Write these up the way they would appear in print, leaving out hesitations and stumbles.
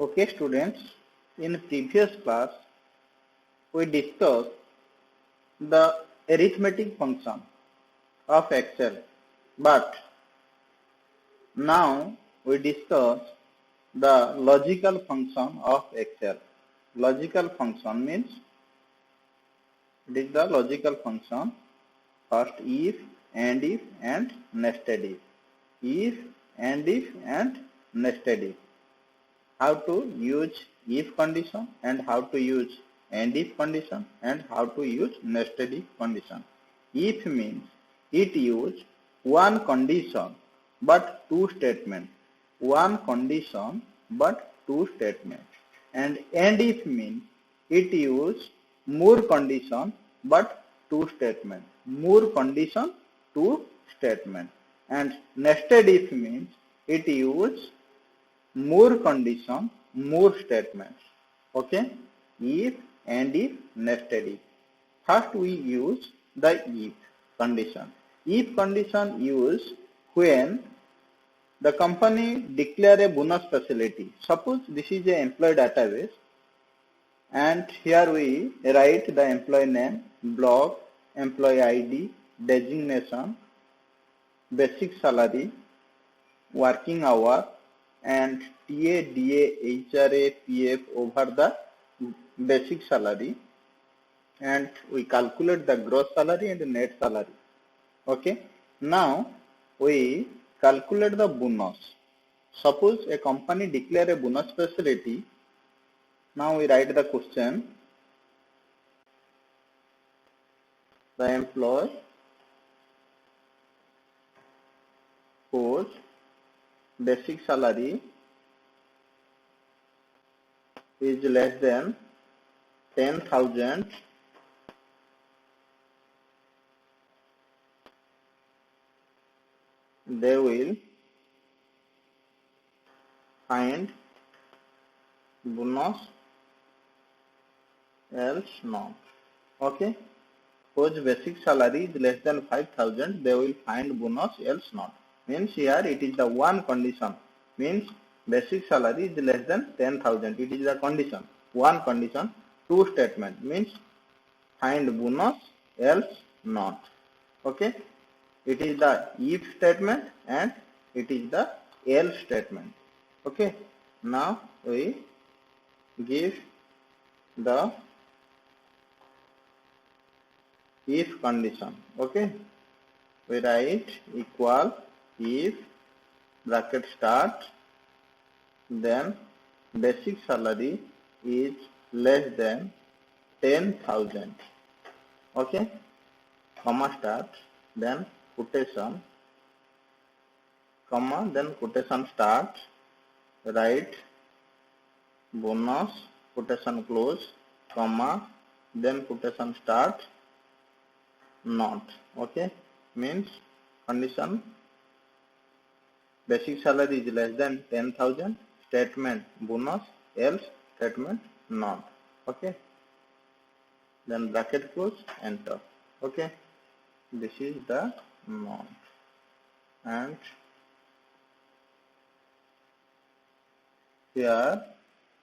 Okay students, in previous class we discussed the arithmetic function of Excel, but now we discuss the logical function of Excel. Logical function means it is the logical function. First if, and nested if. If, and nested if. How to use if condition and how to use and if condition and how to use nested if condition. If means it use one condition but two statements. One condition but two statements. And if means it use more condition but two statements. More condition, two statements. And nested if means it use more condition, more statements. Okay? If and if, nested if. First we use the if condition. If condition used when the company declare a bonus facility. Suppose this is a employee database and here we write the employee name, block, employee ID, designation, basic salary, working hour, and TA, DA, HRA, PF over the basic salary, and we calculate the gross salary and the net salary. Okay. Now we calculate the bonus. Suppose a company declare a bonus facility. Now we write the question. The employee whose basic salary is less than 10,000 they will find bonus, else not. Okay. Whose basic salary is less than 5,000 they will find bonus, else not. Means here it is the one condition. Means basic salary is less than 10,000. It is the condition. One condition. Two statement. Means find bonus, else not. Okay. It is the if statement and it is the else statement. Okay. Now we give the if condition. Okay. We write equal if bracket start, then basic salary is less than 10,000. Okay. Comma start, then quotation, comma, then quotation start, write bonus, quotation close, comma, then quotation start, not. Okay. Means condition basic salary is less than 10,000, statement bonus, else statement not. Okay. Then bracket close, enter. Okay. This is the not. And here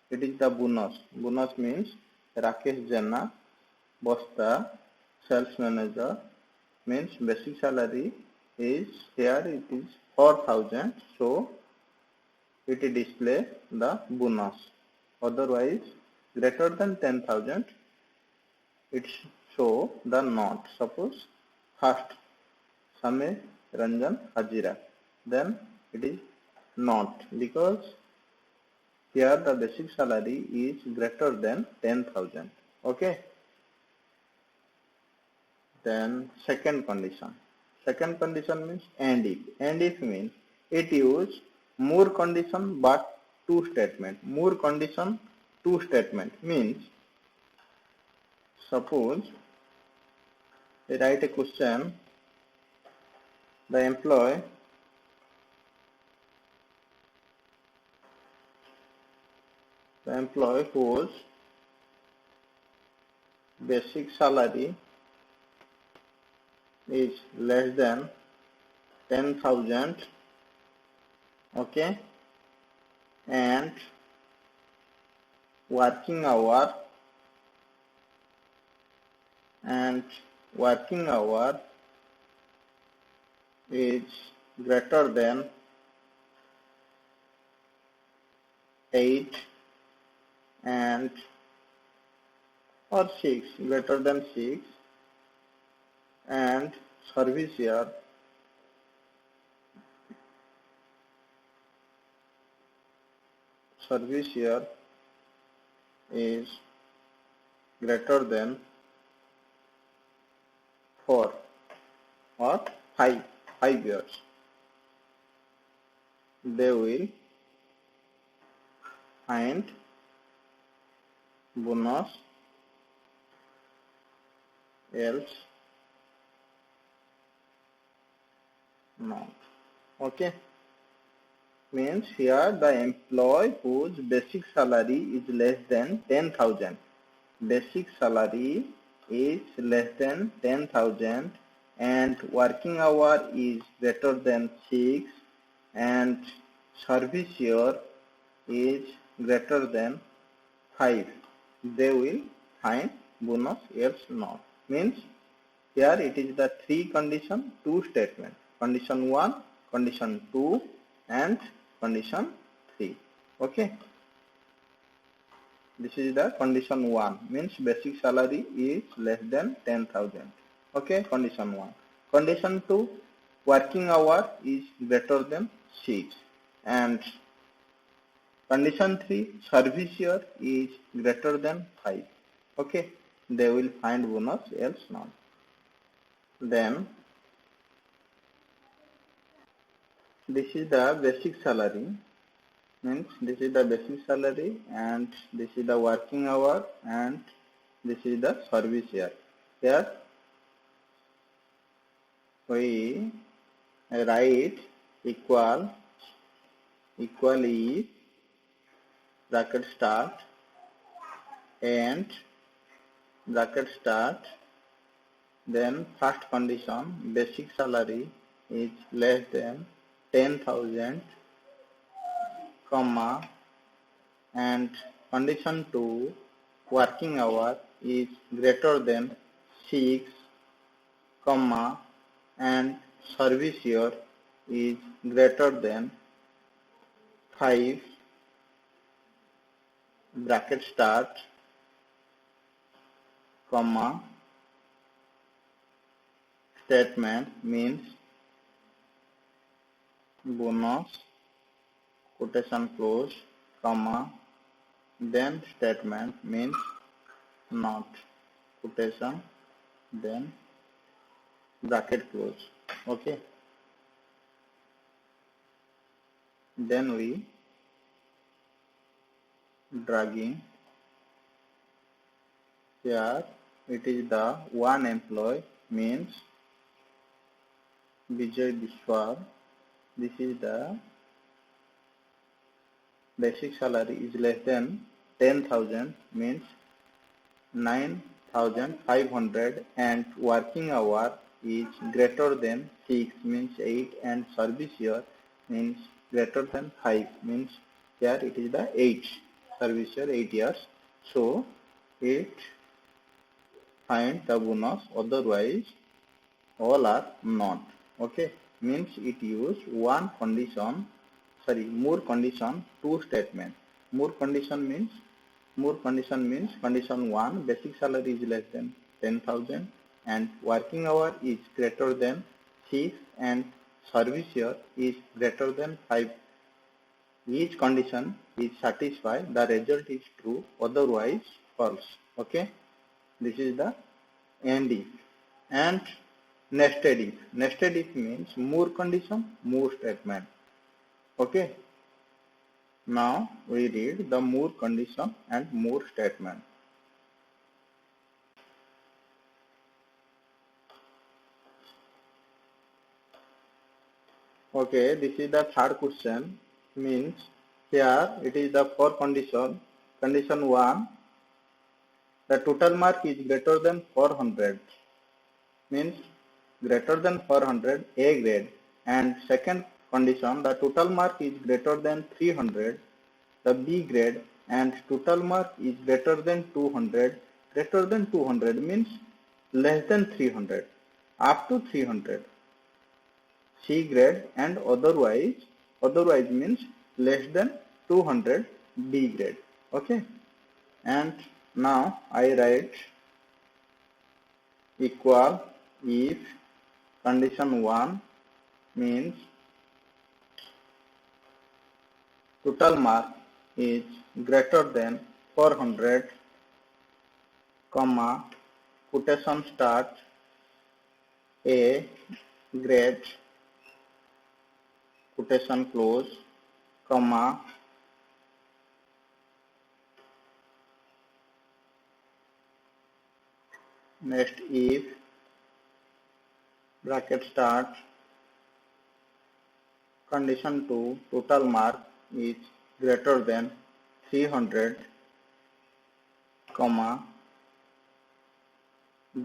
it is the bonus. Bonus means Rakesh Jana, Bosta, sales manager, means basic salary is here it is 4,000, so it display the bonus. Otherwise greater than 10,000 it show the not. Suppose first Samir Ranjan Hajira, then it is not because here the basic salary is greater than 10,000. Okay. Then second condition. Second condition means and if. And if means it use more condition but two statement. More condition, two statement means suppose we write a question. The employee whose basic salary is less than 10,000, okay, and working hour, and working hour is greater than 8 and or 6, greater than 6, and service year is greater than 4 or 5 years. They will find bonus, else not. Okay, means here the employee whose basic salary is less than 10,000. Basic salary is less than 10,000 and working hour is greater than 6 and service year is greater than 5. They will find bonus, else not. Means here it is the 3 condition, 2 statement. Condition 1, condition 2 and condition 3. Okay. This is the condition 1, means basic salary is less than 10,000. Okay, condition 1. Condition 2, working hour is greater than 6. And condition 3, service year is greater than 5. Okay, they will find bonus, else not. Then this is the basic salary, means this is the basic salary and this is the working hour and this is the service year. Here we write equally bracket start and bracket start, then first condition basic salary is less than 10,000 comma, and condition 2 working hour is greater than 6 comma, and service year is greater than 5 bracket start comma, statement means bonus quotation close comma, then statement means not quotation, then bracket close. Okay, then we dragging. Here it is the one employee, means Vijay Biswal. This is the basic salary is less than 10,000, means 9,500, and working hour is greater than 6, means 8, and service year means greater than 5, means here it is the 8, service year 8 years. So it find the bonus, otherwise all are not. Okay, means it use one condition, more condition, 2 statement. More condition means condition 1 basic salary is less than 10,000 and working hour is greater than 6 and service year is greater than 5. Each condition is satisfied, the result is true, otherwise false. Okay, this is the end if. And nested if. Nested if means more condition, more statement. Okay, now we read the more condition and more statement. Okay, this is the third question, means here it is the for condition. Condition 1, the total mark is greater than 400, means greater than 400 A grade, and second condition, the total mark is greater than 300, the B grade, and total mark is greater than 200. Greater than 200 means less than 300, up to 300. C grade, and otherwise means less than 200, B grade. Okay, and now I write equal if condition 1 means total mark is greater than 400, comma, quotation start, A grade, quotation close, comma, next if, bracket start, condition 2, total mark is greater than 300, comma,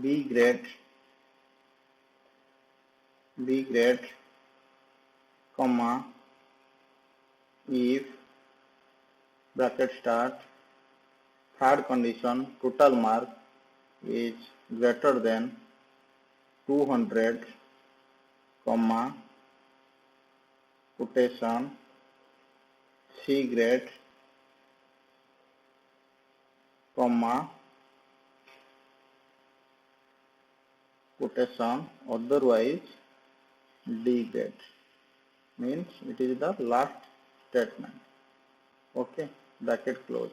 B grade, comma, if, bracket start, third condition, total mark is greater than 200, comma, quotation, C grade, comma, quotation, otherwise D grade, means it is the last statement. Okay, bracket close.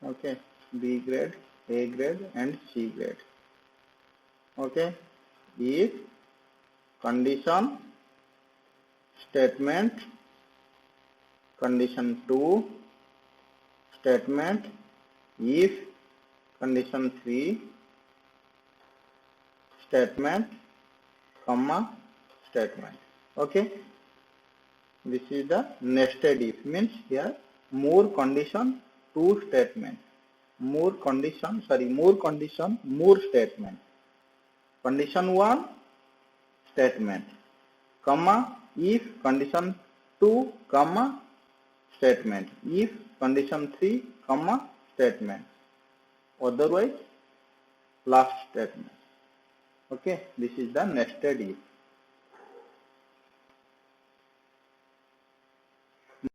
Okay, B grade, A grade and C grade. Okay, if condition statement, condition 2 statement, if condition 3 statement, comma, statement. Okay, this is the nested if, means here more condition, two statement, more condition, more statement. Condition 1 statement, comma, if condition 2, comma, statement, if condition 3, comma, statement, otherwise last statement. Okay, this is the nested if.